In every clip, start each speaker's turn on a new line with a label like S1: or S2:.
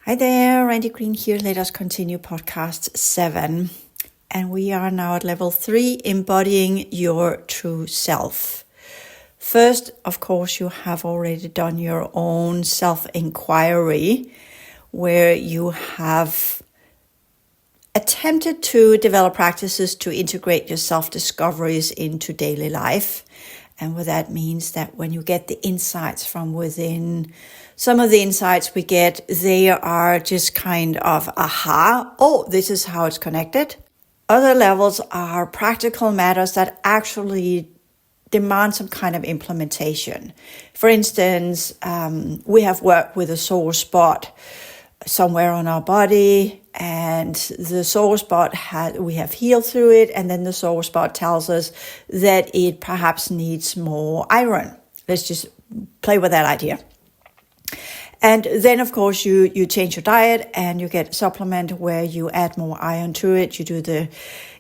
S1: Hi there, Randy Green here. Let us continue podcast 7. And we are now at level 3, embodying your true self. First, of course, you have already done your own self-inquiry, where you have attempted to develop practices to integrate your self-discoveries into daily life. And what that means that when you get the insights from within, some of the insights we get, they are just kind of, aha, oh, this is how it's connected. Other levels are practical matters that actually demand some kind of implementation. For instance, we have worked with a sore spot somewhere on our body, and the sore spot we have healed through it, and then the sore spot tells us that it perhaps needs more iron. Let's just play with that idea. And then, of course, you change your diet and you get a supplement where you add more iron to it. You do the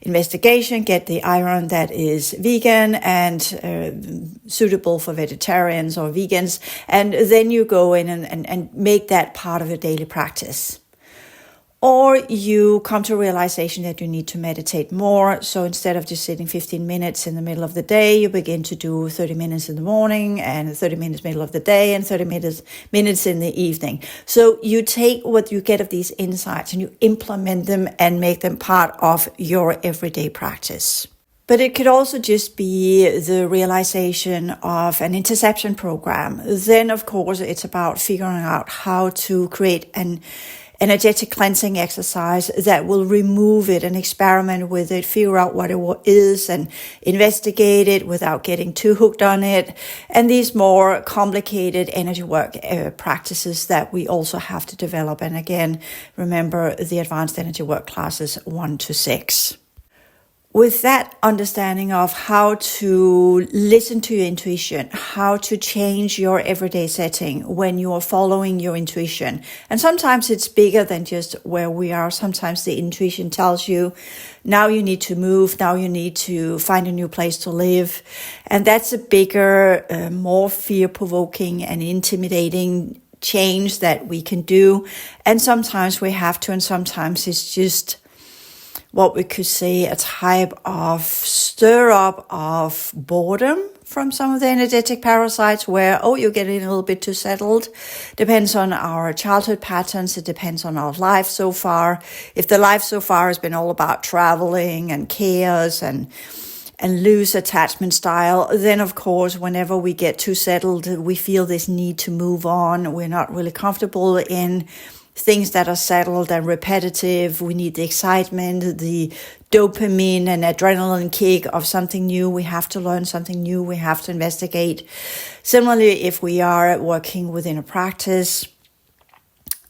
S1: investigation, get the iron that is vegan and suitable for vegetarians or vegans. And then you go in and make that part of your daily practice. Or you come to a realization that you need to meditate more. So instead of just sitting 15 minutes in the middle of the day, you begin to do 30 minutes in the morning and 30 minutes middle of the day and 30 minutes in the evening. So you take what you get of these insights and you implement them and make them part of your everyday practice. But it could also just be the realization of an interception program. Then, of course, it's about figuring out how to create an energetic cleansing exercise that will remove it and experiment with it, figure out what it is and investigate it without getting too hooked on it. And these more complicated energy work practices that we also have to develop. And again, remember the advanced energy work classes 1 to 6. With that understanding of how to listen to your intuition, how to change your everyday setting when you are following your intuition. And sometimes it's bigger than just where we are. Sometimes the intuition tells you, now you need to move, now you need to find a new place to live. And that's a bigger, more fear-provoking and intimidating change that we can do. And sometimes we have to, and sometimes it's just what we could say a type of stir up of boredom from some of the energetic parasites where, you're getting a little bit too settled. Depends on our childhood patterns. It depends on our life so far. If the life so far has been all about traveling and chaos and loose attachment style, then of course, whenever we get too settled, we feel this need to move on. We're not really comfortable in things that are settled and repetitive. We need the excitement, the dopamine and adrenaline kick of something new. We have to learn something new. We have to investigate. Similarly, if we are working within a practice,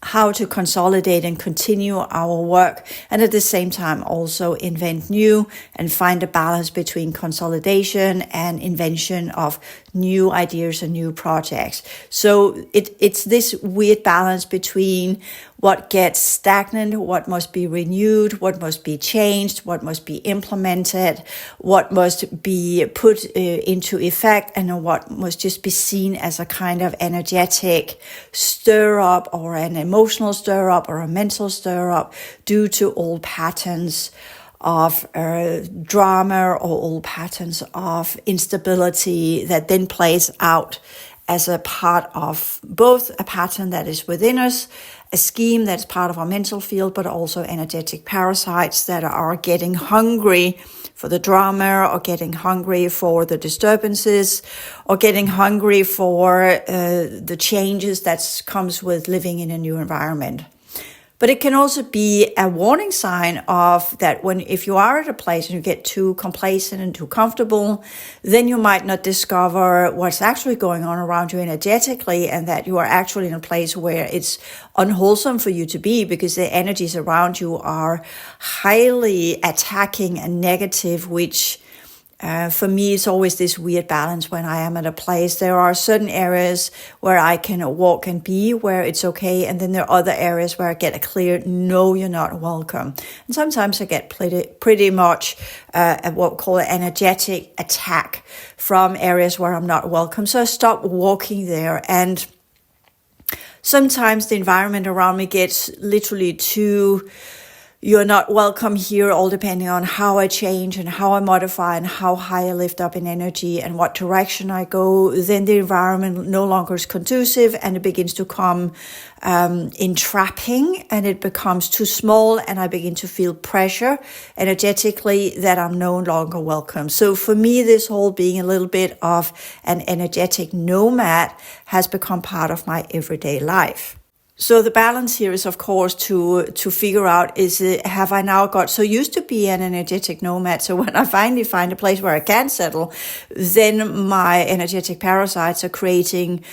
S1: how to consolidate and continue our work, and at the same time also invent new and find a balance between consolidation and invention of new ideas and new projects. So it's this weird balance between what gets stagnant, what must be renewed, what must be changed, what must be implemented, what must be put into effect, and what must just be seen as a kind of energetic stir up or an emotional stir up or a mental stir up due to old patterns of drama or old patterns of instability that then plays out as a part of both a pattern that is within us, a scheme that's part of our mental field, but also energetic parasites that are getting hungry for the drama or getting hungry for the disturbances or getting hungry for the changes that comes with living in a new environment. But it can also be a warning sign of that if you are at a place and you get too complacent and too comfortable, then you might not discover what's actually going on around you energetically, and that you are actually in a place where it's unwholesome for you to be because the energies around you are highly attacking and negative, which for me, it's always this weird balance when I am at a place. There are certain areas where I can walk and be, where it's okay. And then there are other areas where I get a clear, no, you're not welcome. And sometimes I get pretty much what we call an energetic attack from areas where I'm not welcome. So I stop walking there. And sometimes the environment around me gets literally too, you're not welcome here, all depending on how I change and how I modify and how high I lift up in energy and what direction I go. Then the environment no longer is conducive and it begins to come entrapping, and it becomes too small, and I begin to feel pressure energetically that I'm no longer welcome. So for me, this whole being a little bit of an energetic nomad has become part of my everyday life. So the balance here is, of course, to figure out, have I now got so used to being an energetic nomad, so when I finally find a place where I can settle, then my energetic parasites are creating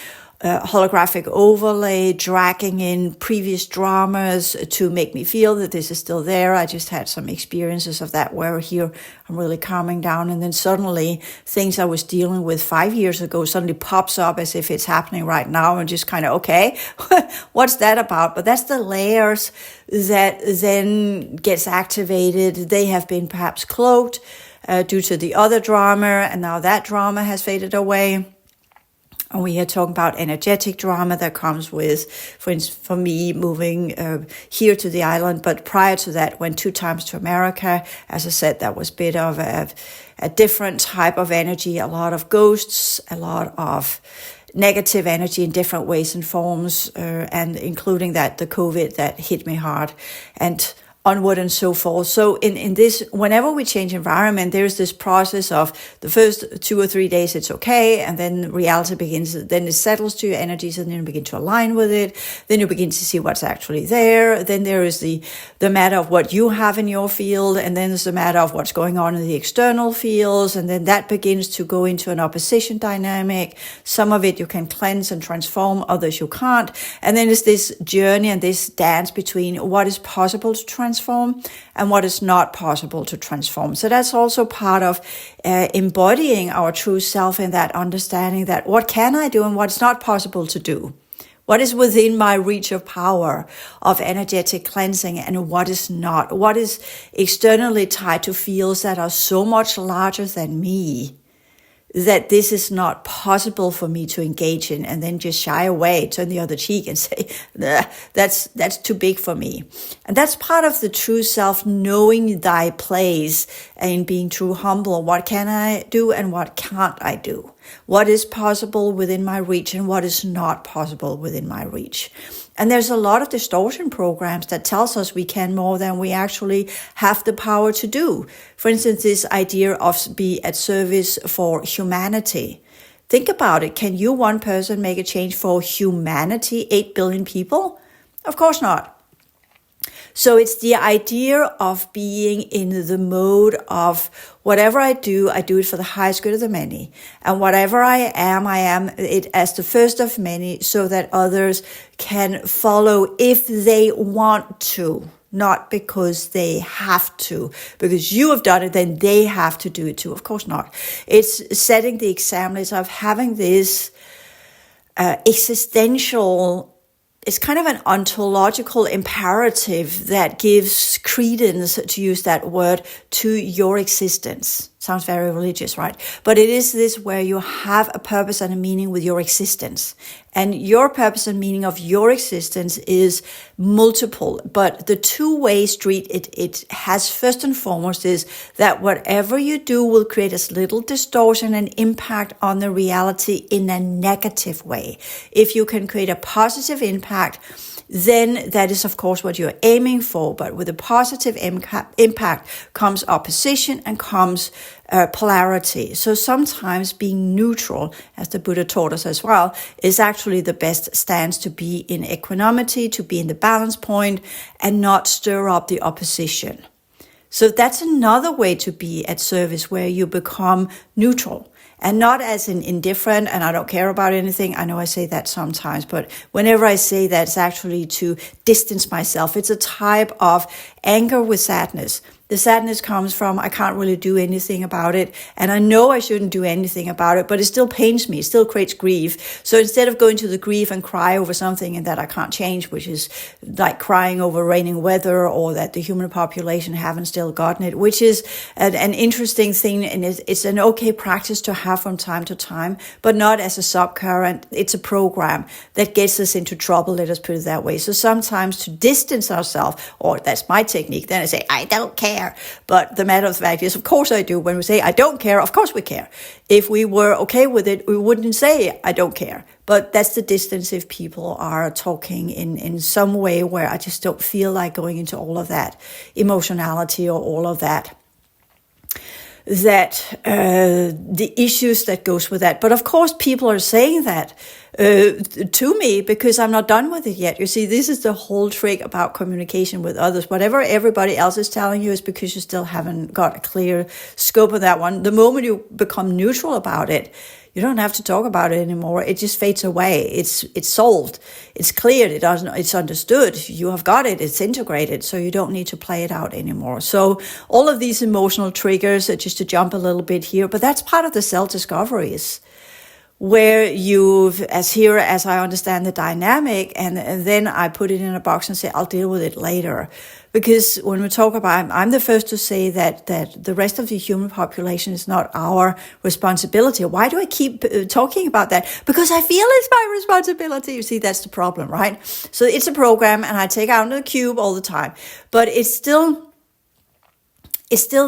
S1: holographic overlay, dragging in previous dramas to make me feel that this is still there. I just had some experiences of that where here I'm really calming down, and then suddenly things I was dealing with 5 years ago suddenly pops up as if it's happening right now, and just kind of, okay, what's that about? But that's the layers that then gets activated. They have been perhaps cloaked due to the other drama, and now that drama has faded away. And we are talking about energetic drama that comes with, for instance, for me, moving here to the island. But prior to that, went 2 times to America. As I said, that was a bit of a different type of energy, a lot of ghosts, a lot of negative energy in different ways and forms, and including that the COVID that hit me hard, and onward and so forth. So in this, whenever we change environment, there's this process of the first 2 or 3 days, it's okay. And then reality begins, then it settles to your energies, and then you begin to align with it. Then you begin to see what's actually there. Then there is the matter of what you have in your field. And then there's the matter of what's going on in the external fields. And then that begins to go into an opposition dynamic. Some of it you can cleanse and transform, others you can't. And then there's this journey and this dance between what is possible to transform and what is not possible to transform. So that's also part of embodying our true self, in that understanding that what can I do and what's not possible to do. What is within my reach of power of energetic cleansing and what is not. What is externally tied to fields that are so much larger than me that this is not possible for me to engage in, and then just shy away, turn the other cheek and say, nah, that's too big for me. And that's part of the true self, knowing thy place and being true humble. What can I do and what can't I do? What is possible within my reach and what is not possible within my reach? And there's a lot of distortion programs that tells us we can more than we actually have the power to do. For instance, this idea of be at service for humanity. Think about it. Can you, one person, make a change for humanity, 8 billion people? Of course not. So it's the idea of being in the mode of whatever I do it for the highest good of the many. And whatever I am it as the first of many, so that others can follow if they want to, not because they have to. Because you have done it, then they have to do it too. Of course not. It's setting the examples of having this existential, it's kind of an ontological imperative that gives credence, to use that word, to your existence. Sounds very religious, right? But it is this where you have a purpose and a meaning with your existence. And your purpose and meaning of your existence is multiple. But the two-way street it has first and foremost is that whatever you do will create a little distortion and impact on the reality in a negative way. If you can create a positive impact, then that is, of course, what you're aiming for. But with a positive impact comes opposition and comes polarity. So sometimes being neutral, as the Buddha taught us as well, is actually the best stance, to be in equanimity, to be in the balance point and not stir up the opposition. So that's another way to be at service, where you become neutral. And not as an indifferent, and I don't care about anything. I know I say that sometimes, but whenever I say that, it's actually to distance myself. It's a type of anger with sadness. The sadness comes from I can't really do anything about it. And I know I shouldn't do anything about it, but it still pains me. It still creates grief. So instead of going to the grief and cry over something and that I can't change, which is like crying over raining weather or that the human population haven't still gotten it, which is an interesting thing. And it's an okay practice to have from time to time, but not as a subcurrent. It's a program that gets us into trouble. Let us put it that way. So sometimes to distance ourselves, or that's my technique, then I say, I don't care. But the matter of fact is, of course I do. When we say I don't care, of course we care. If we were okay with it, we wouldn't say I don't care. But that's the distance if people are talking in some way where I just don't feel like going into all of that emotionality or all of that the issues that goes with that. But of course, people are saying that to me because I'm not done with it yet. You see, this is the whole trick about communication with others. Whatever everybody else is telling you is because you still haven't got a clear scope of that one. The moment you become neutral about it, you don't have to talk about it anymore. It just fades away. It's solved. It's cleared. It's understood. You have got it. It's integrated. So you don't need to play it out anymore. So all of these emotional triggers, just to jump a little bit here, but that's part of the self-discoveries where as I understand the dynamic, and then I put it in a box and say, I'll deal with it later. Because when we talk about, I'm the first to say that the rest of the human population is not our responsibility. Why do I keep talking about that? Because I feel it's my responsibility. You see, that's the problem, right? So it's a program and I take out the cube all the time, but it's still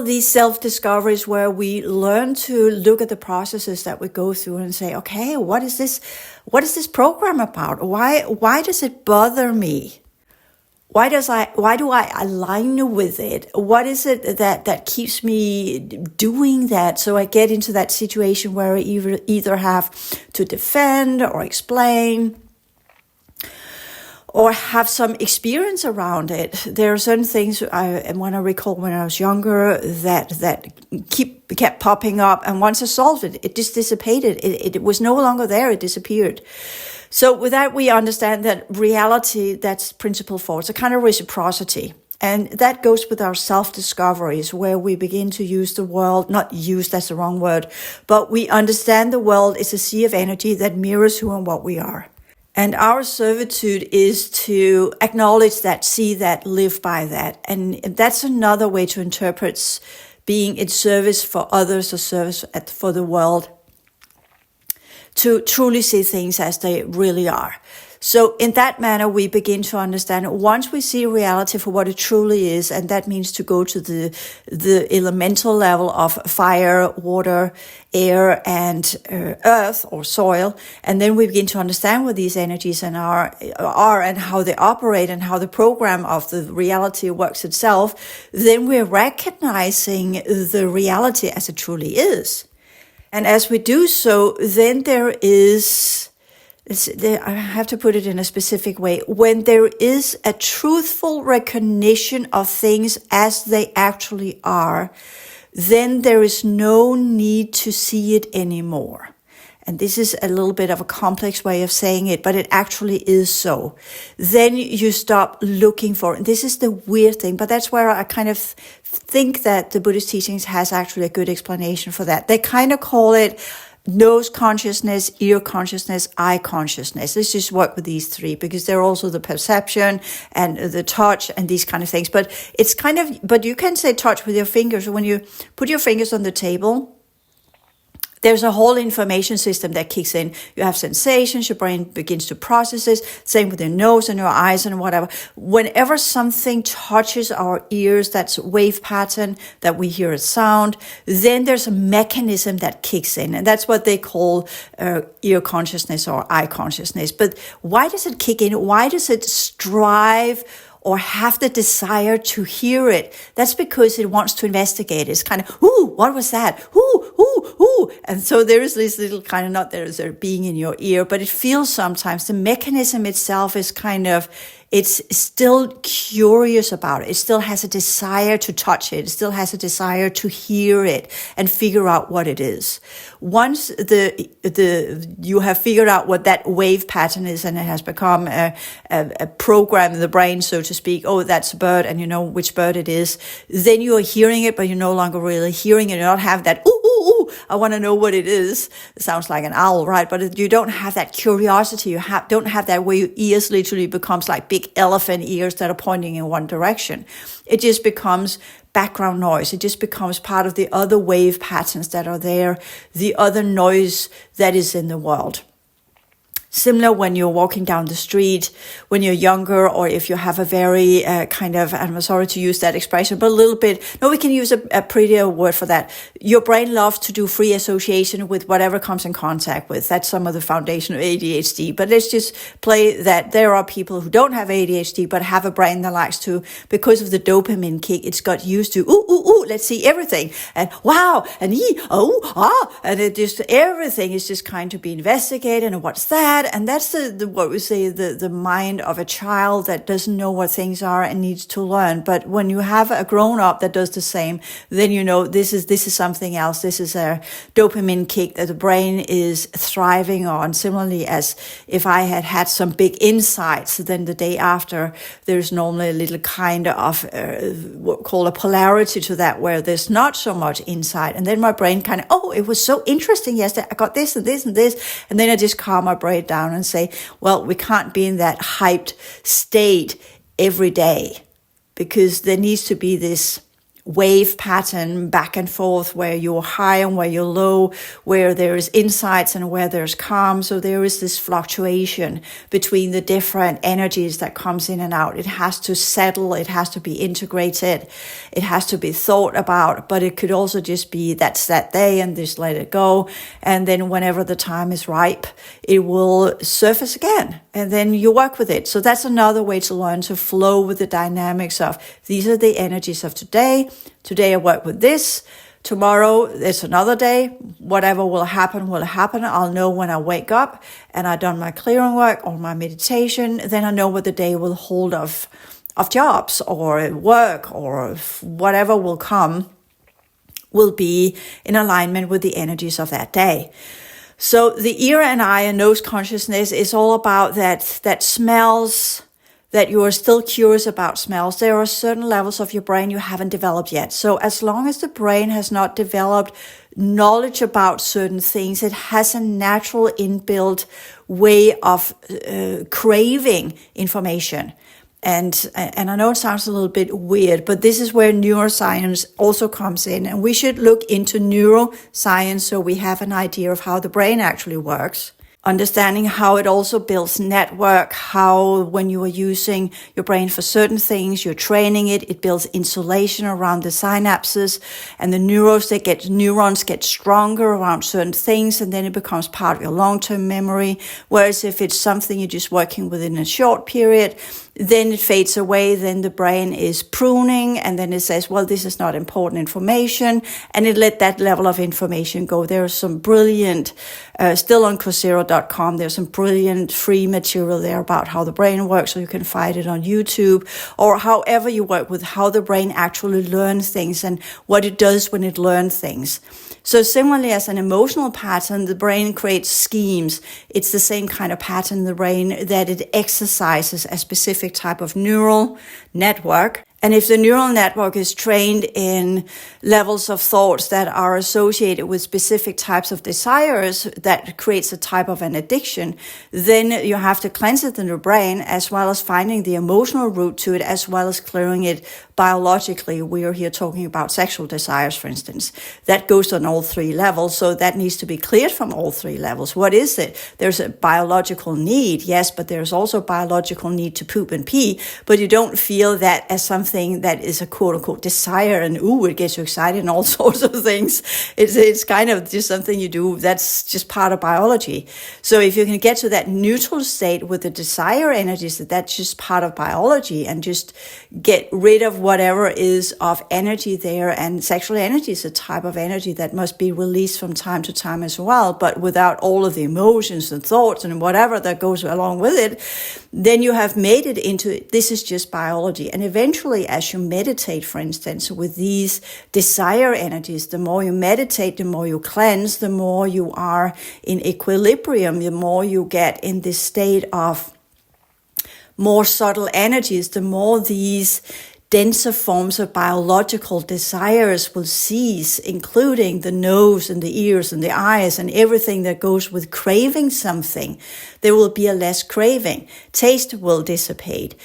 S1: these self-discoveries where we learn to look at the processes that we go through and say, okay, what is this program about? Why does it bother me? Why do I align with it? What is it that keeps me doing that? So I get into that situation where I either have to defend or explain or have some experience around it. There are certain things I recall when I was younger that kept popping up, and once I solved it, it just dissipated. It was no longer there. It disappeared. So with that, we understand that reality, that's principle 4. It's a kind of reciprocity. And that goes with our self-discoveries, where we begin to use the world, not use, that's the wrong word, but we understand the world is a sea of energy that mirrors who and what we are. And our servitude is to acknowledge that, see that, live by that. And that's another way to interpret being in service for others or service for the world, to truly see things as they really are. So in that manner, we begin to understand once we see reality for what it truly is, and that means to go to the elemental level of fire, water, air, and earth or soil, and then we begin to understand what these energies are and how they operate and how the program of the reality works itself, then we're recognizing the reality as it truly is. And as we do so, then I have to put it in a specific way. When there is a truthful recognition of things as they actually are, then there is no need to see it anymore. And this is a little bit of a complex way of saying it, but it actually is so. Then you stop looking for it. And this is the weird thing, but that's where I kind of think that the Buddhist teachings has actually a good explanation for that. They kind of call it nose consciousness, ear consciousness, eye consciousness. Let's just work with these 3 because they're also the perception and the touch and these kind of things. But it's kind of, but you can say touch with your fingers. When you put your fingers on the table, there's a whole information system that kicks in. You have sensations, your brain begins to process it. Same with your nose and your eyes and whatever. Whenever something touches our ears, that's wave pattern that we hear a sound, then there's a mechanism that kicks in. And that's what they call ear consciousness or eye consciousness. But why does it kick in? Why does it strive or have the desire to hear it? That's because it wants to investigate. It's kind of, ooh, what was that? Ooh, ooh, ooh. And so there is this little kind of, not there is there being in your ear, but it feels sometimes the mechanism itself is kind of, It's still curious about it. It still has a desire to touch it. It still has a desire to hear it and figure out what it is. Once you have figured out what that wave pattern is, and it has become a program in the brain, so to speak, oh, that's a bird, and you know which bird it is, then you are hearing it, but you're no longer really hearing it. You don't have that, ooh, ooh, ooh, I want to know what it is. It sounds like an owl, right? But you don't have that curiosity. You don't have that where your ears literally becomes like big elephant ears that are pointing in one direction. It just becomes background noise. It just becomes part of the other wave patterns that are there, the other noise that is in the world. Similar when you're walking down the street, when you're younger, or if you have a very I'm sorry to use that expression, but a little bit, no, we can use a prettier word for that. Your brain loves to do free association with whatever comes in contact with. That's some of the foundation of ADHD. But let's just play that there are people who don't have ADHD, but have a brain that likes to, because of the dopamine kick, it's got used to, ooh, ooh, ooh, let's see everything. And wow, and and it just, everything is just kind to be investigated. And what's that? And that's what we say, the mind of a child that doesn't know what things are and needs to learn. But when you have a grown up that does the same, then you know this is something else. This is a dopamine kick that the brain is thriving on. Similarly, as if I had some big insights, then the day after there's normally a little kind of what we call a polarity to that, where there's not so much insight, and then my brain kind of, oh, it was so interesting yesterday. I got this and this and this, and then I just calm my brain down and say, well, we can't be in that hyped state every day, because there needs to be this wave pattern back and forth where you're high and where you're low, where there's insights and where there's calm. So there is this fluctuation between the different energies that comes in and out. It has to settle. It has to be integrated. It has to be thought about, but it could also just be that's that day and just let it go. And then whenever the time is ripe, it will surface again. And then you work with it. So that's another way to learn to flow with the dynamics of these are the energies of today. Today I work with this. Tomorrow it's another day. Whatever will happen will happen. I'll know when I wake up and I've done my clearing work or my meditation. Then I know what the day will hold of jobs or work or whatever will come will be in alignment with the energies of that day. So the ear and eye and nose consciousness is all about that smells, that you are still curious about smells. There are certain levels of your brain you haven't developed yet. So as long as the brain has not developed knowledge about certain things, it has a natural inbuilt way of craving information. And I know it sounds a little bit weird, but this is where neuroscience also comes in. And we should look into neuroscience so we have an idea of how the brain actually works. Understanding how it also builds network, how when you are using your brain for certain things, you're training it, it builds insulation around the synapses, and the neurons get stronger around certain things, and then it becomes part of your long-term memory. Whereas if it's something you're just working with in a short period, then it fades away, then the brain is pruning, and then it says, well, this is not important information, and it let that level of information go. There are some brilliant, still on Coursera.com, there's some brilliant free material there about how the brain works, so you can find it on YouTube, or however you work with how the brain actually learns things and what it does when it learns things. So similarly as an emotional pattern, the brain creates schemes. It's the same kind of pattern in the brain that it exercises a specific type of neural network. And if the neural network is trained in levels of thoughts that are associated with specific types of desires that creates a type of an addiction, then you have to cleanse it in the brain, as well as finding the emotional root to it, as well as clearing it biologically. We are here talking about sexual desires, for instance. That goes on all three levels, so that needs to be cleared from all three levels. What is it? There's a biological need, yes, but there's also biological need to poop and pee, but you don't feel that as something that is a quote-unquote desire and it gets you excited and all sorts of things. It's kind of just something you do that's just part of biology. So if you can get to that neutral state with the desire energies, that's just part of biology, and just get rid of whatever is of energy there. And sexual energy is a type of energy that must be released from time to time as well, but without all of the emotions and thoughts and whatever that goes along with it, then you have made it into, this is just biology. And eventually, as you meditate, for instance, with these desire energies, the more you meditate, the more you cleanse, the more you are in equilibrium, the more you get in this state of more subtle energies, the more these denser forms of biological desires will cease, including the nose and the ears and the eyes and everything that goes with craving something. There will be a less craving. Taste will dissipate.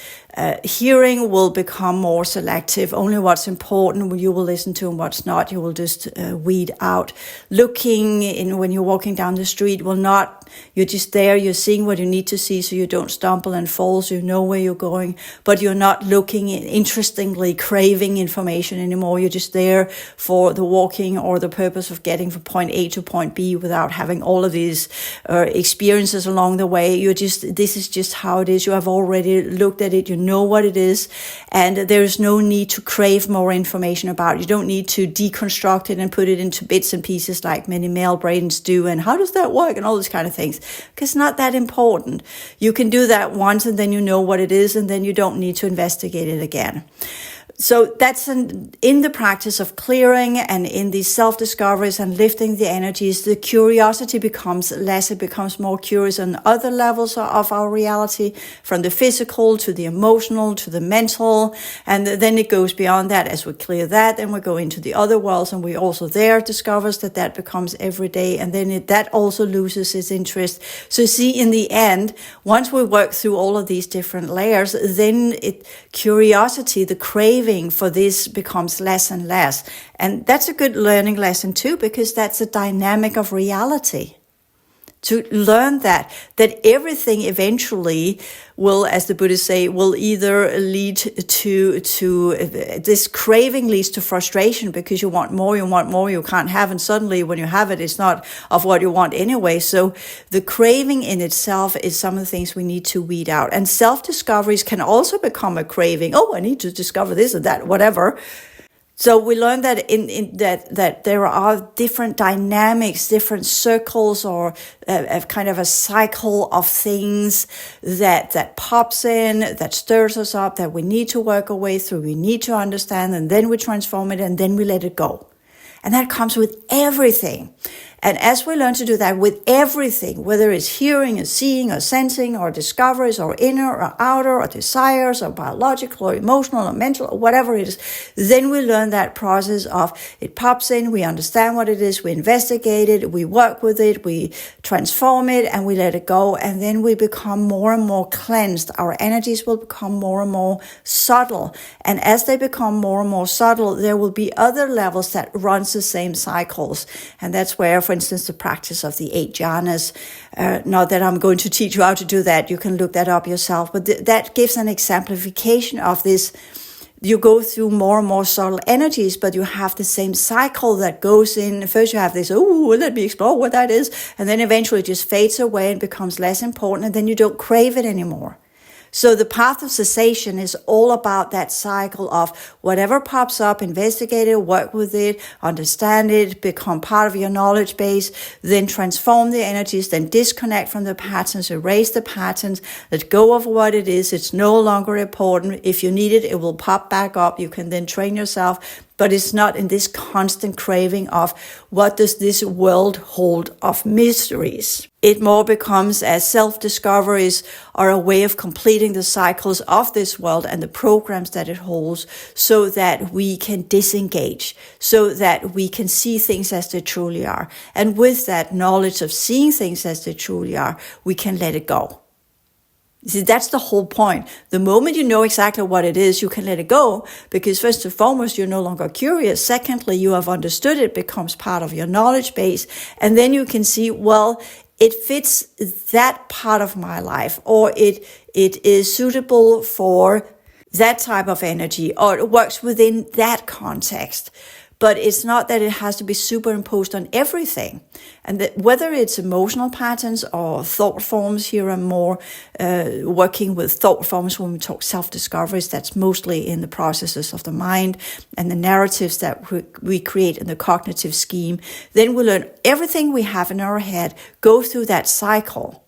S1: Hearing will become more selective. Only what's important you will listen to, and what's not you will just weed out. Looking in when you're walking down the street will not, you're just there, you're seeing what you need to see so you don't stumble and fall, so you know where you're going, but you're not looking interestingly, craving information anymore. You're just there for the walking or the purpose of getting from point A to point B without having all of these experiences along the way. This is just how it is. You have already looked at it, you know what it is, and there is no need to crave more information about it. You don't need to deconstruct it and put it into bits and pieces like many male brains do, and how does that work and all these kind of things, because it's not that important. You can do that once and then you know what it is, and then you don't need to investigate it again. So that's in the practice of clearing and in these self-discoveries and lifting the energies, the curiosity becomes less. It becomes more curious on other levels of our reality, from the physical to the emotional to the mental. And then it goes beyond that. As we clear that, then we go into the other worlds, and we also there discovers that becomes every day. And then that also loses its interest. So see, in the end, once we work through all of these different layers, then curiosity, the craving for this becomes less and less. And that's a good learning lesson too, because that's a dynamic of reality. To learn that everything eventually will, as the Buddhists say, will either lead to this craving leads to frustration because you want more, you can't have, and suddenly when you have it, it's not of what you want anyway. So the craving in itself is some of the things we need to weed out. And self-discoveries can also become a craving. Oh, I need to discover this or that, whatever. So we learned that that there are different dynamics, different circles, or a kind of a cycle of things that pops in, that stirs us up, that we need to work our way through, we need to understand, and then we transform it, and then we let it go. And that comes with everything. And as we learn to do that with everything, whether it's hearing or seeing or sensing or discoveries or inner or outer or desires or biological or emotional or mental or whatever it is, then we learn that process of it pops in, we understand what it is, we investigate it, we work with it, we transform it, and we let it go. And then we become more and more cleansed. Our energies will become more and more subtle. And as they become more and more subtle, there will be other levels that runs the same cycles. And that's where, for instance, the practice of the 8 jhanas. Not that I'm going to teach you how to do that. You can look that up yourself. But that gives an exemplification of this. You go through more and more subtle energies, but you have the same cycle that goes in. First you have this, let me explore what that is. And then eventually it just fades away and becomes less important. And then you don't crave it anymore. So the path of cessation is all about that cycle of whatever pops up, investigate it, work with it, understand it, become part of your knowledge base, then transform the energies, then disconnect from the patterns, erase the patterns, let go of what it is. It's no longer important. If you need it, it will pop back up. You can then train yourself. But it's not in this constant craving of what does this world hold of mysteries. It more becomes as self-discoveries are a way of completing the cycles of this world and the programs that it holds, so that we can disengage, so that we can see things as they truly are. And with that knowledge of seeing things as they truly are, we can let it go. See, that's the whole point. The moment you know exactly what it is, you can let it go, because first and foremost, you're no longer curious. Secondly, you have understood it, becomes part of your knowledge base. And then you can see, well, it fits that part of my life, or it is suitable for that type of energy, or it works within that context. But it's not that it has to be superimposed on everything. And that whether it's emotional patterns or thought forms, here I'm more working with thought forms when we talk self-discoveries. That's mostly in the processes of the mind and the narratives that we create in the cognitive scheme. Then we learn everything we have in our head, go through that cycle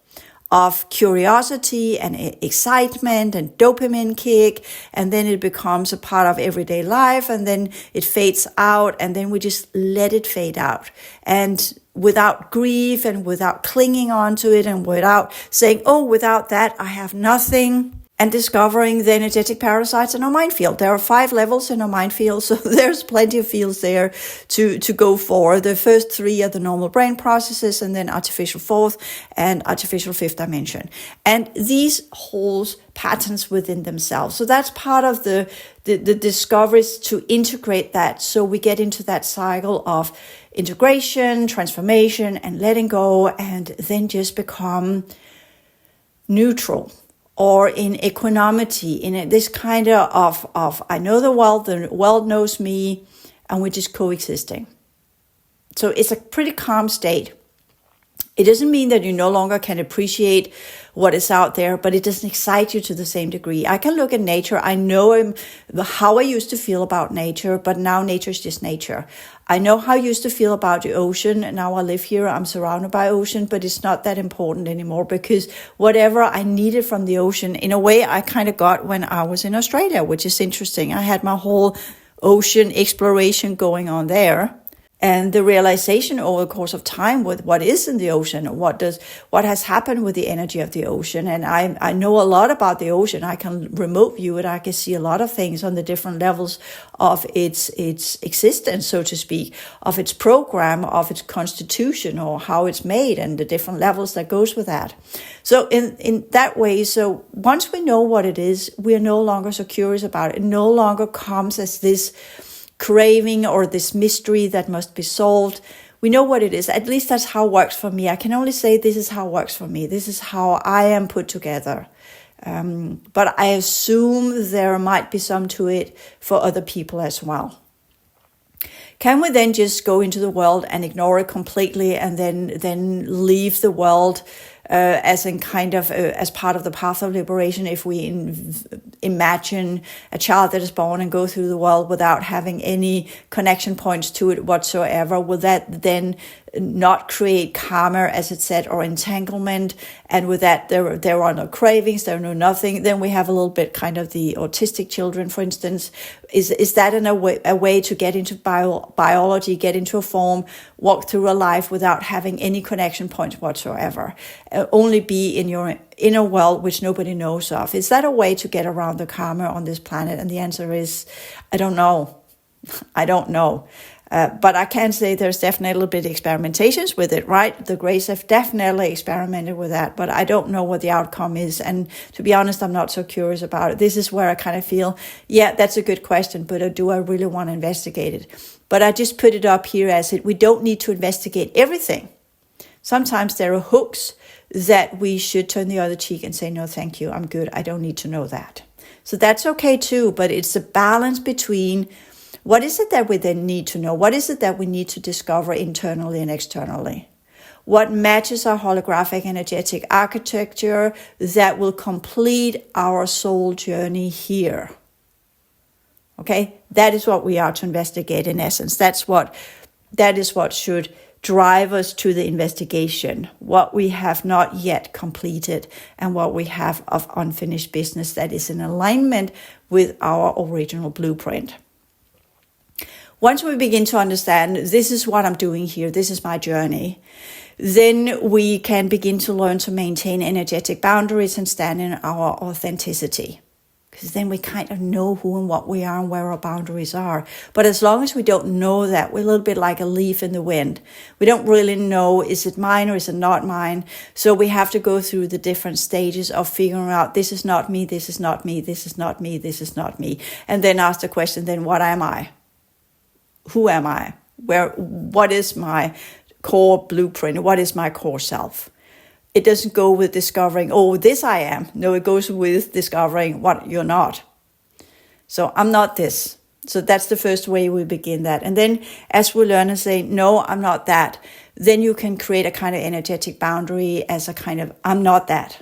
S1: of curiosity and excitement and dopamine kick, and then it becomes a part of everyday life, and then it fades out, and then we just let it fade out. And without grief and without clinging on to it and without saying, oh, without that, I have nothing. And discovering the energetic parasites in our mind field. There are 5 levels in our mind field, so there's plenty of fields there to go for. The first 3 are the normal brain processes, and then artificial 4th and artificial 5th dimension. And these hold patterns within themselves. So that's part of the discoveries to integrate that, so we get into that cycle of integration, transformation, and letting go, and then just become neutral. Or in equanimity, in this kind of I know the world knows me, and we're just coexisting. So it's a pretty calm state. It doesn't mean that you no longer can appreciate what is out there, but it doesn't excite you to the same degree. I can look at nature. I know how I used to feel about nature, but now nature is just nature. I know how I used to feel about the ocean, and now I live here. I'm surrounded by ocean, but it's not that important anymore, because whatever I needed from the ocean, in a way, I kind of got when I was in Australia, which is interesting. I had my whole ocean exploration going on there. And the realization over the course of time with what is in the ocean, what has happened with the energy of the ocean. And I know a lot about the ocean. I can remote view it. I can see a lot of things on the different levels of its existence, so to speak, of its program, of its constitution, or how it's made, and the different levels that goes with that. So in that way, so once we know what it is, we are no longer so curious about it. It no longer comes as this craving or this mystery that must be solved. We know what it is. At least that's how it works for me. I can only say this is how it works for me. This is how I am put together. But I assume there might be some to it for other people as well. Can we then just go into the world and ignore it completely, and then leave the world as in kind of as part of the path of liberation? If we imagine a child that is born and go through the world without having any connection points to it whatsoever, will that then not create karma, as it said, or entanglement? And with that, there are no cravings, there are no nothing. Then we have a little bit kind of the autistic children, for instance. Is that a way to get into biology, get into a form, walk through a life without having any connection points whatsoever? Only be in your inner world, which nobody knows of. Is that a way to get around the karma on this planet? And the answer is, I don't know. I don't know. But I can say there's definitely a little bit of experimentations with it, right? The Greys have definitely experimented with that, but I don't know what the outcome is. And to be honest, I'm not so curious about it. This is where I kind of feel, yeah, that's a good question, but do I really want to investigate it? But I just put it up here as we don't need to investigate everything. Sometimes there are hooks that we should turn the other cheek and say, no, thank you, I'm good. I don't need to know that. So that's okay too, but it's a balance between what is it that we then need to know? What is it that we need to discover internally and externally? What matches our holographic energetic architecture that will complete our soul journey here? Okay, that is what we are to investigate in essence. That is what should drive us to the investigation, what we have not yet completed and what we have of unfinished business that is in alignment with our original blueprint. Once we begin to understand, this is what I'm doing here, this is my journey, then we can begin to learn to maintain energetic boundaries and stand in our authenticity. Because then we kind of know who and what we are and where our boundaries are. But as long as we don't know that, we're a little bit like a leaf in the wind. We don't really know, is it mine or is it not mine? So we have to go through the different stages of figuring out, this is not me, this is not me, this is not me, this is not me. And then ask the question, then what am I? Who am I? What is my core blueprint? What is my core self? It doesn't go with discovering, oh, this I am. No, it goes with discovering what you're not. So I'm not this. So that's the first way we begin that. And then as we learn and say, no, I'm not that, then you can create a kind of energetic boundary as a kind of, I'm not that,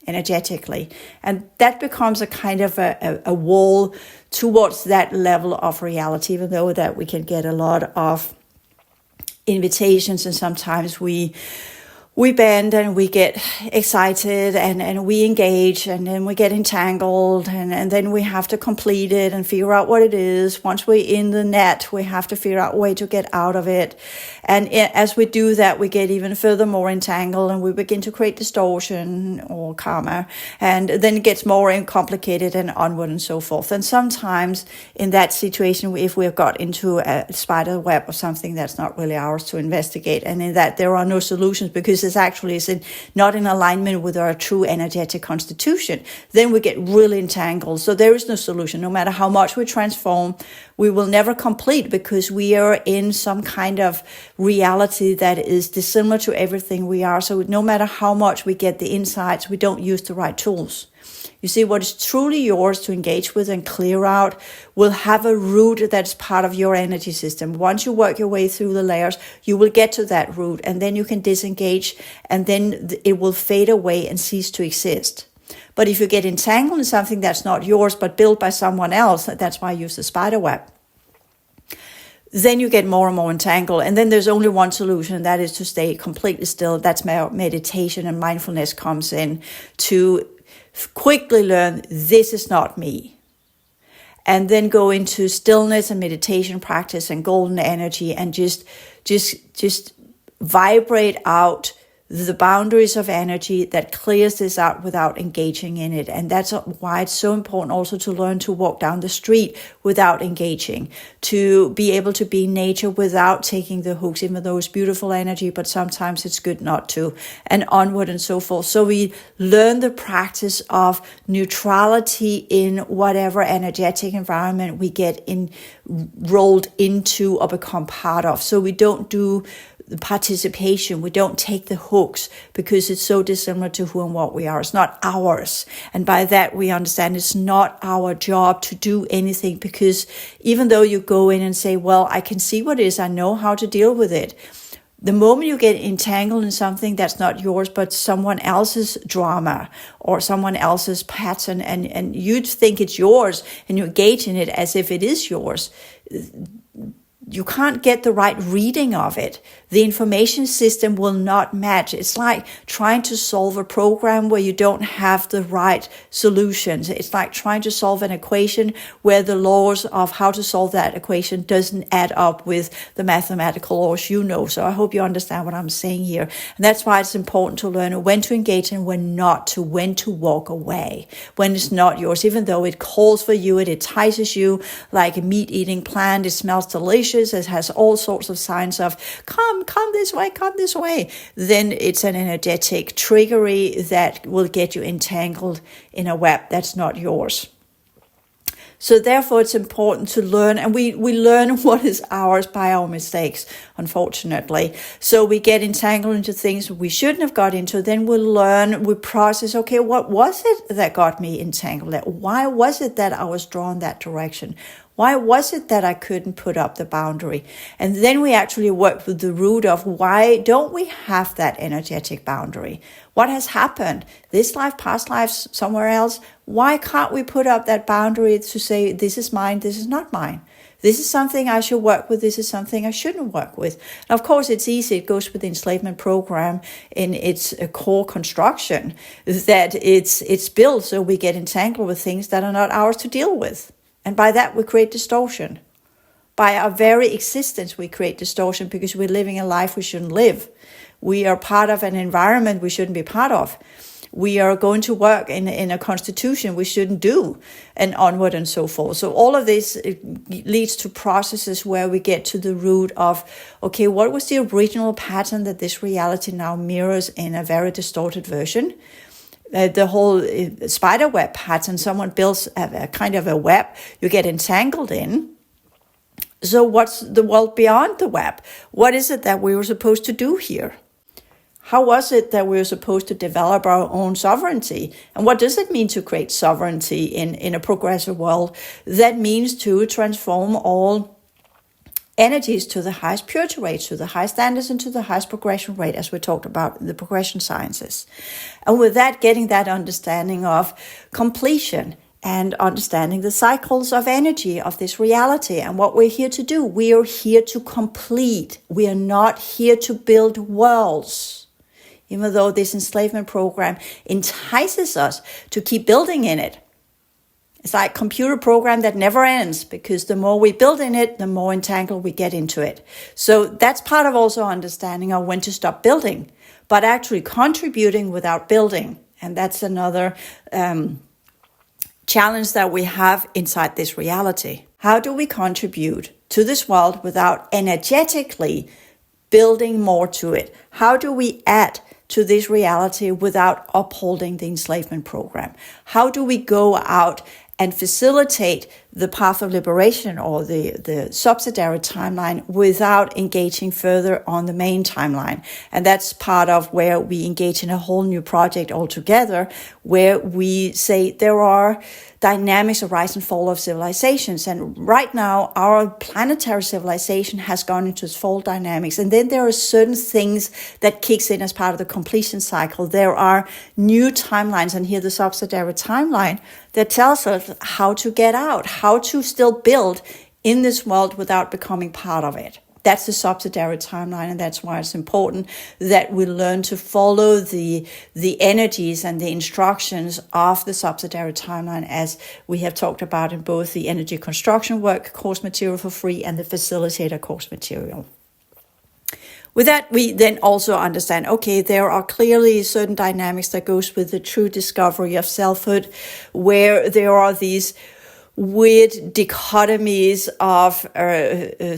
S1: energetically. And that becomes a kind of a wall towards that level of reality, even though that we can get a lot of invitations and sometimes we we bend and we get excited and we engage, and then we get entangled, and then we have to complete it and figure out what it is. Once we're in the net, we have to figure out a way to get out of it. And as we do that, we get even further more entangled, and we begin to create distortion or karma. And then it gets more complicated and onward and so forth. And sometimes in that situation, if we've got into a spider web or something that's not really ours to investigate, and in that there are no solutions because it's actually not in alignment with our true energetic constitution, then we get really entangled. So there is no solution. No matter how much we transform, we will never complete, because we are in some kind of reality that is dissimilar to everything we are. So no matter how much we get the insights, we don't use the right tools. You see, what is truly yours to engage with and clear out will have a root that's part of your energy system. Once you work your way through the layers, you will get to that root, and then you can disengage, and then it will fade away and cease to exist. But if you get entangled in something that's not yours but built by someone else, that's why I use the spider web, then you get more and more entangled. And then there's only one solution, and that is to stay completely still. That's where meditation and mindfulness comes in, to quickly learn this is not me. And then go into stillness and meditation practice and golden energy, and just vibrate out the boundaries of energy that clears this out without engaging in it. And that's why it's so important also to learn to walk down the street without engaging, to be able to be in nature without taking the hooks, even though it's beautiful energy, but sometimes it's good not to, and onward and so forth. So we learn the practice of neutrality in whatever energetic environment we get rolled into or become part of. So we don't do the participation, we don't take the hooks, because it's so dissimilar to who and what we are. It's not ours. And by that we understand it's not our job to do anything, because even though you go in and say, well, I can see what it is, I know how to deal with it, the moment you get entangled in something that's not yours but someone else's drama or someone else's pattern, and you think it's yours and you engage in it as if it is yours, you can't get the right reading of it. The information system will not match. It's like trying to solve a program where you don't have the right solutions. It's like trying to solve an equation where the laws of how to solve that equation doesn't add up with the mathematical laws you know. So I hope you understand what I'm saying here. And that's why it's important to learn when to engage and when not to, when to walk away, when it's not yours, even though it calls for you, it entices you like a meat-eating plant. It smells delicious. It has all sorts of signs of come this way. Then it's an energetic triggery that will get you entangled in a web that's not yours. So therefore it's important to learn, and we learn what is ours by our mistakes, unfortunately. So we get entangled into things we shouldn't have got into, then we learn, we process, okay, what was it that got me entangled? Why was it that I was drawn that direction? Why was it that I couldn't put up the boundary? And then we actually work with the root of why don't we have that energetic boundary? What has happened? This life, past lives, somewhere else? Why can't we put up that boundary to say, this is mine, this is not mine? This is something I should work with, this is something I shouldn't work with. And of course, it's easy. It goes with the enslavement program in its core construction, that it's built so we get entangled with things that are not ours to deal with. And by that, we create distortion. By our very existence, we create distortion because we're living a life we shouldn't live. We are part of an environment we shouldn't be part of. We are going to work in a constitution we shouldn't do, and onward and so forth. So all of this leads to processes where we get to the root of, okay, what was the original pattern that this reality now mirrors in a very distorted version? The whole spider web pattern, someone builds a kind of a web you get entangled in. So what's the world beyond the web? What is it that we were supposed to do here? How was it that we were supposed to develop our own sovereignty? And what does it mean to create sovereignty in a progressive world? That means to transform all energies to the highest purity rate, to the highest standards, and to the highest progression rate, as we talked about in the progression sciences. And with that, getting that understanding of completion and understanding the cycles of energy of this reality and what we're here to do. We are here to complete. We are not here to build worlds. even though this enslavement program entices us to keep building in it. It's like a computer program that never ends, because the more we build in it, the more entangled we get into it. So that's part of also understanding of when to stop building, but actually contributing without building. And that's another challenge that we have inside this reality. How do we contribute to this world without energetically building more to it? How do we add to this reality without upholding the enslavement program? How do we go out and facilitate the path of liberation or the subsidiary timeline without engaging further on the main timeline? And that's part of where we engage in a whole new project altogether, where we say there are dynamics of rise and fall of civilizations. And right now, our planetary civilization has gone into its fall dynamics. And then there are certain things that kicks in as part of the completion cycle. There are new timelines, and here the subsidiary timeline that tells us how to get out, how to still build in this world without becoming part of it. That's the subsidiary timeline, and that's why it's important that we learn to follow the energies and the instructions of the subsidiary timeline, as we have talked about in both the energy construction work course material for free and the facilitator course material. With that, we then also understand, okay, there are clearly certain dynamics that goes with the true discovery of selfhood, where there are these weird dichotomies of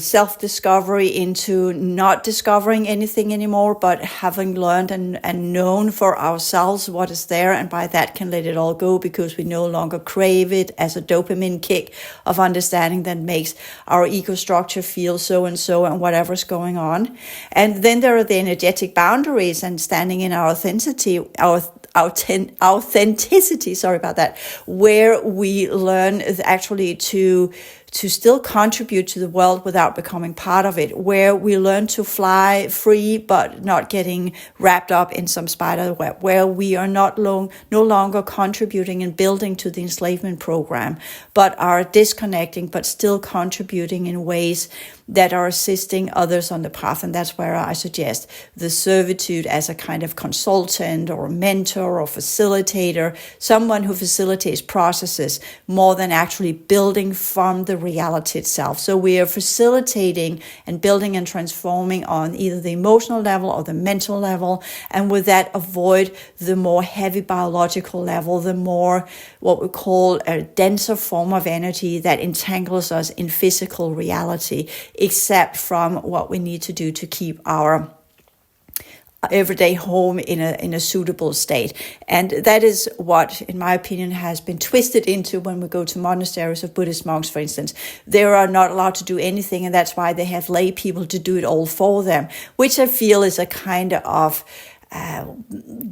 S1: self-discovery into not discovering anything anymore, but having learned and known for ourselves what is there, and by that can let it all go, because we no longer crave it as a dopamine kick of understanding that makes our ego structure feel so and so and whatever's going on. And then there are the energetic boundaries and standing in our authenticity, where we learn actually to still contribute to the world without becoming part of it, where we learn to fly free but not getting wrapped up in some spider web, where we are no longer contributing and building to the enslavement program, but are disconnecting but still contributing in ways that are assisting others on the path. And that's where I suggest the servitude as a kind of consultant or mentor or facilitator, someone who facilitates processes more than actually building from the reality itself. So we are facilitating and building and transforming on either the emotional level or the mental level, and with that avoid the more heavy biological level, the more what we call a denser form of energy that entangles us in physical reality, except from what we need to do to keep our everyday home in a suitable state. And that is what, in my opinion, has been twisted into when we go to monasteries of Buddhist monks, for instance. They are not allowed to do anything, and that's why they have lay people to do it all for them, which I feel is a kind of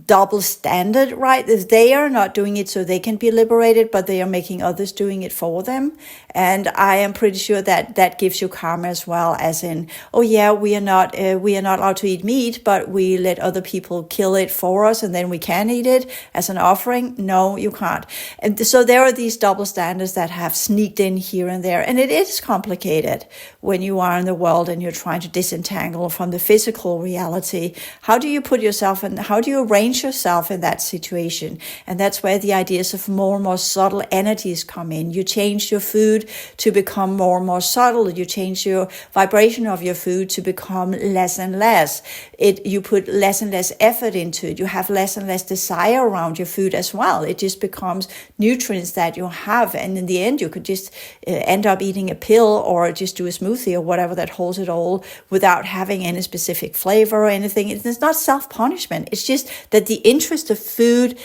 S1: double standard, right? They are not doing it so they can be liberated, but they are making others doing it for them. And I am pretty sure that that gives you karma as well, as in, oh yeah, we are not allowed to eat meat, but we let other people kill it for us, and then we can eat it as an offering. No, you can't. And so there are these double standards that have sneaked in here and there, and it is complicated when you are in the world and you're trying to disentangle from the physical reality. How do you put yourself and how do you arrange yourself in that situation? And that's where the ideas of more and more subtle energies come in. You change your food to become more and more subtle. You change your vibration of your food to become less and less. You put less and less effort into it. You have less and less desire around your food as well. It just becomes nutrients that you have. And in the end, you could just end up eating a pill or just do a smoothie or whatever that holds it all without having any specific flavor or anything. It's not self-punishment. It's just that the interest of food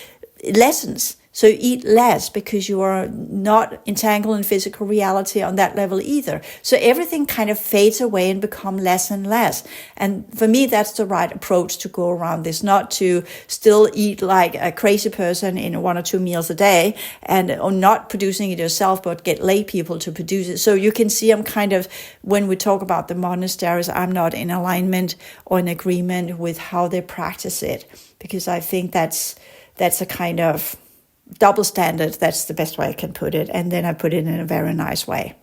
S1: lessens. So you eat less because you are not entangled in physical reality on that level either. So everything kind of fades away and become less and less. And for me, that's the right approach to go around this, not to still eat like a crazy person in 1 or 2 meals a day or not producing it yourself, but get lay people to produce it. So you can see I'm kind of, when we talk about the monasteries, I'm not in alignment or in agreement with how they practice it, because I think that's a kind of double standard. That's the best way I can put it. And then I put it in a very nice way.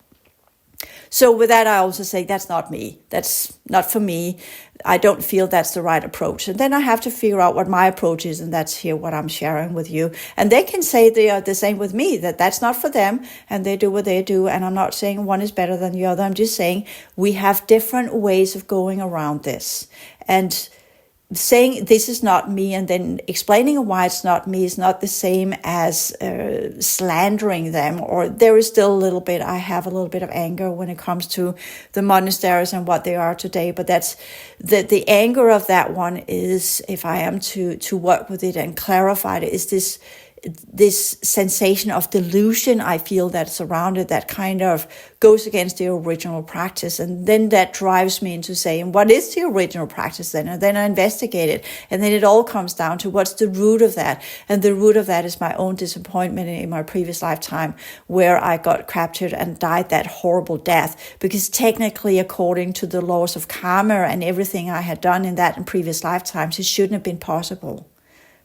S1: So with that, I also say that's not me. That's not for me. I don't feel that's the right approach. And then I have to figure out what my approach is, and that's here what I'm sharing with you. And they can say they are the same with me, that that's not for them, and they do what they do. And I'm not saying one is better than the other. I'm just saying we have different ways of going around this. And saying this is not me and then explaining why it's not me is not the same as slandering them. Or there is still I have a little bit of anger when it comes to the monasteries and what they are today. But that's the anger of that one is, if I am to work with it and clarify it, is this sensation of delusion I feel that's around it that kind of goes against the original practice. And then that drives me into saying, what is the original practice then? And then I investigate it. And then it all comes down to what's the root of that. And the root of that is my own disappointment in my previous lifetime, where I got captured and died that horrible death. Because technically, according to the laws of karma and everything I had done in that in previous lifetimes, it shouldn't have been possible.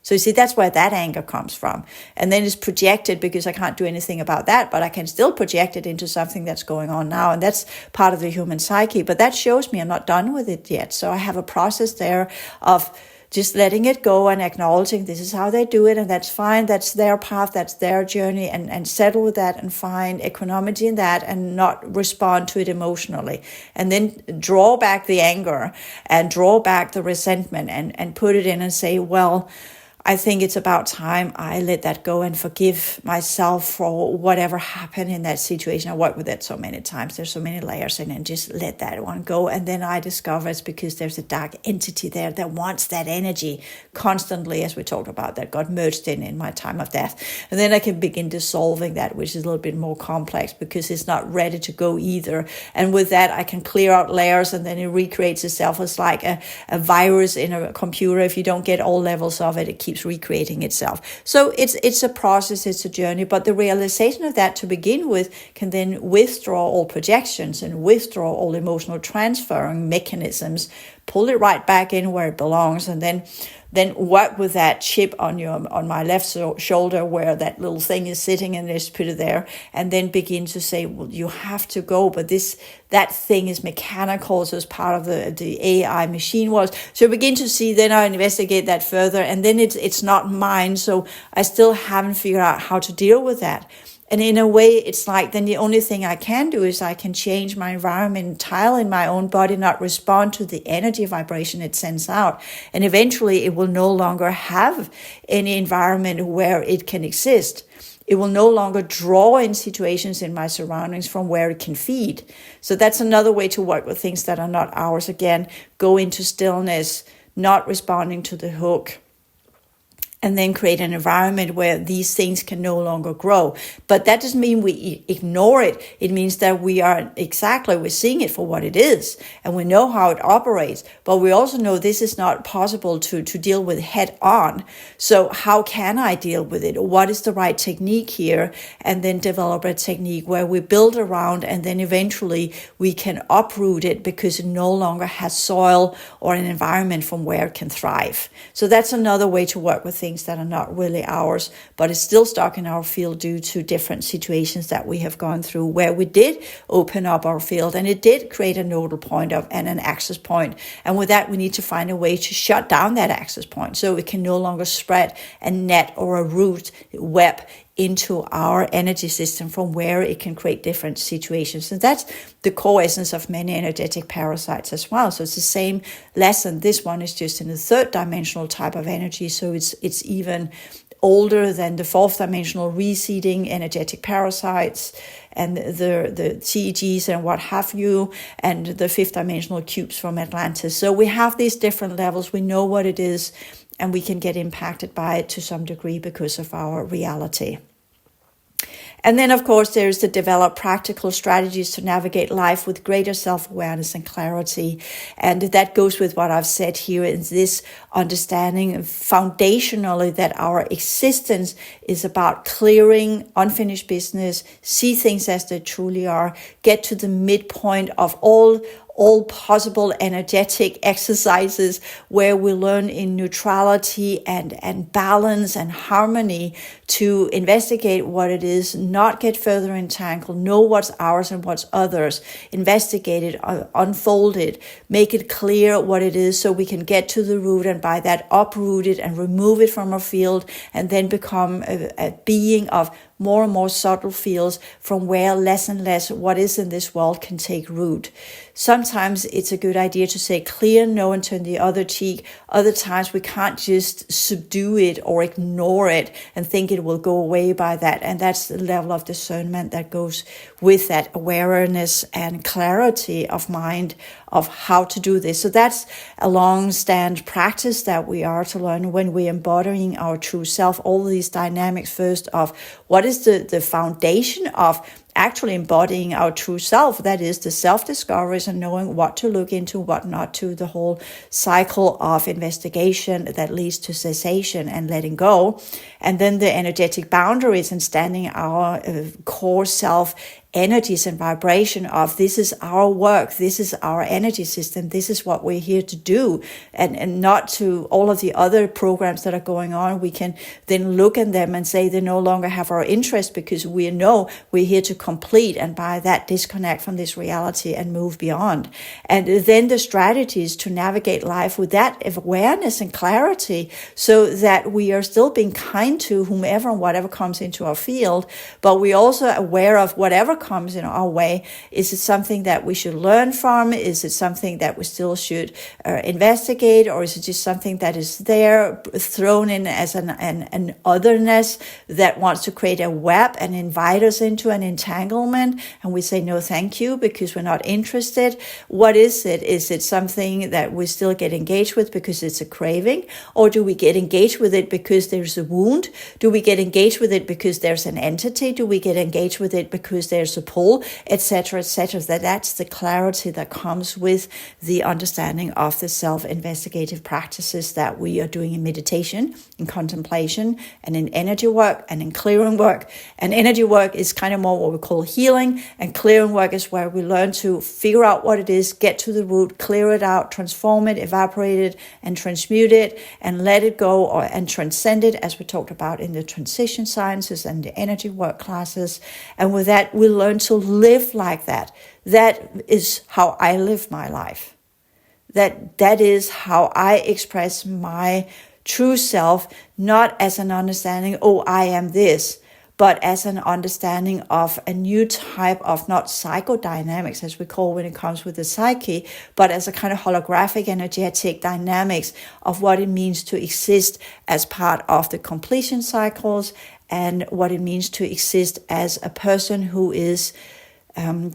S1: So you see, that's where that anger comes from. And then it's projected because I can't do anything about that, but I can still project it into something that's going on now. And that's part of the human psyche. But that shows me I'm not done with it yet. So I have a process there of just letting it go and acknowledging this is how they do it. And that's fine. That's their path. That's their journey. And settle with that and find equanimity in that and not respond to it emotionally. And then draw back the anger and draw back the resentment and put it in and say, well, I think it's about time I let that go and forgive myself for whatever happened in that situation. I worked with it so many times. There's so many layers in it, and just let that one go. And then I discover it's because there's a dark entity there that wants that energy constantly, as we talked about, that got merged in my time of death. And then I can begin dissolving that, which is a little bit more complex because it's not ready to go either. And with that, I can clear out layers, and then it recreates itself. It's like a virus in a computer. If you don't get all levels of it, it keeps recreating itself. So it's a process, it's a journey, but the realization of that to begin with can then withdraw all projections and withdraw all emotional transferring mechanisms, pull it right back in where it belongs, and then work with that chip on my left shoulder where that little thing is sitting, and just put it there, and then begin to say, well, you have to go, but that thing is mechanical, so it's part of the AI machine was. So begin to see, then I investigate that further, and then it's not mine, so I still haven't figured out how to deal with that. And in a way, it's like then the only thing I can do is I can change my environment entirely in my own body, not respond to the energy vibration it sends out. And eventually it will no longer have any environment where it can exist. It will no longer draw in situations in my surroundings from where it can feed. So that's another way to work with things that are not ours. Again, go into stillness, not responding to the hook, and then create an environment where these things can no longer grow. But that doesn't mean we ignore it. It means that we're seeing it for what it is, and we know how it operates, but we also know this is not possible to deal with head on. So how can I deal with it? What is the right technique here? And then develop a technique where we build around, and then eventually we can uproot it because it no longer has soil or an environment from where it can thrive. So that's another way to work with things that are not really ours, but it's still stuck in our field due to different situations that we have gone through where we did open up our field and it did create a nodal point and an access point. And with that, we need to find a way to shut down that access point so it can no longer spread a net or a root web into our energy system from where it can create different situations. And that's the core essence of many energetic parasites as well. So it's the same lesson. This one is just in the third dimensional type of energy. So it's even older than the fourth dimensional reseeding energetic parasites and the TEGs and what have you, and the fifth dimensional cubes from Atlantis. So we have these different levels. We know what it is, and we can get impacted by it to some degree because of our reality. And then, of course, there's to develop practical strategies to navigate life with greater self-awareness and clarity. And that goes with what I've said here, is this understanding foundationally that our existence is about clearing unfinished business, see things as they truly are, get to the midpoint of all all possible energetic exercises where we learn in neutrality and balance and harmony to investigate what it is, not get further entangled, know what's ours and what's others, investigate it, unfold it, make it clear what it is so we can get to the root, and by that uproot it and remove it from our field, and then become a being of more and more subtle fields from where less and less what is in this world can take root. Sometimes it's a good idea to say clear no and turn the other cheek. Other times we can't just subdue it or ignore it and think it will go away by that. And that's the level of discernment that goes with that awareness and clarity of mind of how to do this. So that's a long-stand practice that we are to learn when we're embodying our true self. All these dynamics first of what is the foundation of actually embodying our true self. That is the self-discoveries and knowing what to look into, what not to, the whole cycle of investigation that leads to cessation and letting go. And then the energetic boundaries and standing our core self energies and vibration of this is our work, this is our energy system, this is what we're here to do, and not to all of the other programs that are going on. We can then look at them and say they no longer have our interest because we know we're here to complete, and by that disconnect from this reality and move beyond. And then the strategies to navigate life with that awareness and clarity so that we are still being kind to whomever and whatever comes into our field, but we're also aware of whatever comes in our way. Is it something that we should learn from? Is it something that we still should investigate? Or is it just something that is there thrown in as an otherness that wants to create a web and invite us into an entanglement? And we say, no, thank you, because we're not interested. What is it? Is it something that we still get engaged with because it's a craving? Or do we get engaged with it because there's a wound? Do we get engaged with it because there's an entity? Do we get engaged with it because there's a pull, etc., etc.? That's the clarity that comes with the understanding of the self-investigative practices that we are doing in meditation, in contemplation, and in energy work, and in clearing work. And energy work is kind of more what we call healing, and clearing work is where we learn to figure out what it is, get to the root, clear it out, transform it, evaporate it, and transmute it, and let it go, and transcend it, as we talked about in the transition sciences and the energy work classes. And with that, we learn to live like that. That is how I live my life. That is how I express my true self, not as an understanding, oh, I am this, but as an understanding of a new type of, not psychodynamics as we call when it comes with the psyche, but as a kind of holographic energetic dynamics of what it means to exist as part of the completion cycles, and what it means to exist as a person who is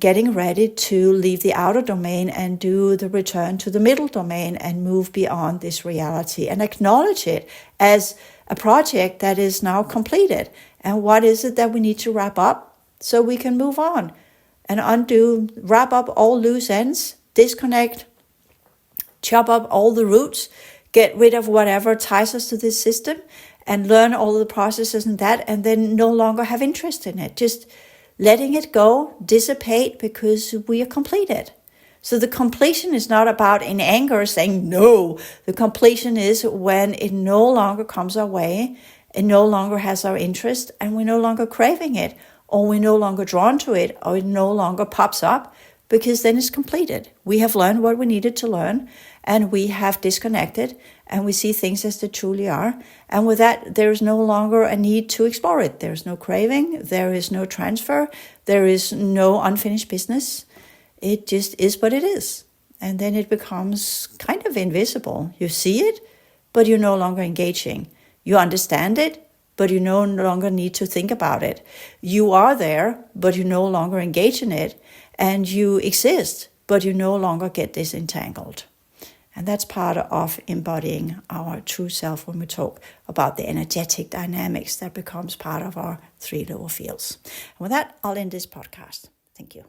S1: getting ready to leave the outer domain and do the return to the middle domain and move beyond this reality and acknowledge it as a project that is now completed. And what is it that we need to wrap up so we can move on and undo, wrap up all loose ends, disconnect, chop up all the roots, get rid of whatever ties us to this system, and learn all the processes and that, and then no longer have interest in it. Just letting it go, dissipate, because we are completed. So the completion is not about in anger saying no. The completion is when it no longer comes our way, it no longer has our interest, and we're no longer craving it, or we're no longer drawn to it, or it no longer pops up, because then it's completed. We have learned what we needed to learn, and we have disconnected, and we see things as they truly are. And with that, there is no longer a need to explore it. There's no craving, there is no transfer, there is no unfinished business. It just is what it is. And then it becomes kind of invisible. You see it, but you're no longer engaging. You understand it, but you no longer need to think about it. You are there, but you no longer engage in it. And you exist, but you no longer get disentangled. And that's part of embodying our true self when we talk about the energetic dynamics that becomes part of our three lower fields. And with that, I'll end this podcast. Thank you.